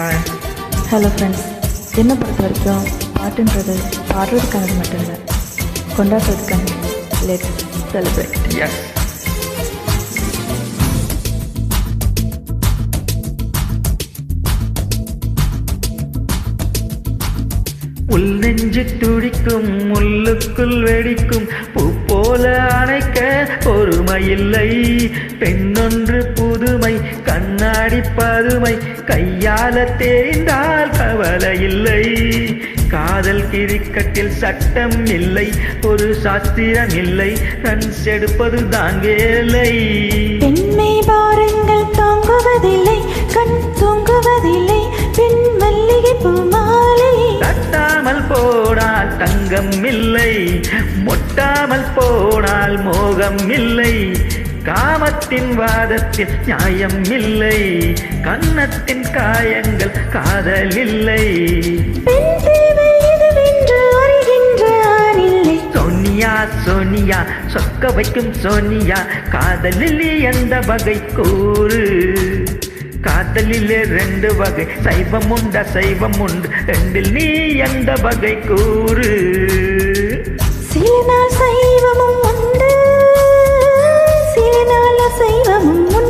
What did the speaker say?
Hi. Hello friends, என்னை பொறுத்த வரைக்கும் பாட்டுன்றது பாடுறதுக்கானது மட்டும் இல்லை, கொண்டாடுறதுக்கானது. Let's celebrate. எஸ். உள் நெஞ்சு துடிக்கும், முள்ளுக்குள் வெடிக்கும், பூ போல அணைக்க பொறுமையில்லை. பெண்ணொன்று புதுமை, கண்ணாடி பதுமை, கையால தேய்ந்தால் கவலை இல்லை. காதல் கிரிக்கெட்டில் சட்டம் இல்லை, ஒரு சாஸ்திரம் இல்லை, ரன்ஸ் எடுப்பது தான் வேலை. பெண்மை பாருங்கள் தாங்குவதில்லை, கண் தூங்குவதில்லை, பெண் மல்லிகை பூ மாலை. தட்டாமல் போனால் தங்கம் இல்லை, மொட்டாமல் போனால் மோகம் இல்லை. காமத்தின் வாதத்தில் நியாயம் இல்லை, கன்னத்தின் காயங்கள் காதல் இல்லை. பெண் தேவை இதுவென்று அறிகின்ற ஆணில்லை. சோனியா சோனியா சொக்க வைக்கும் சோனியா, காதலில் எந்த வகை கூறு? காதலில் 2 வகை, சைவம் உண்டு அசைவம் உண்டு, ரெண்டில் நீ எந்த வகை கூறு? சில நாள் சைவமும் உண்டு, சில நாள் அசைவமும் உண்டு.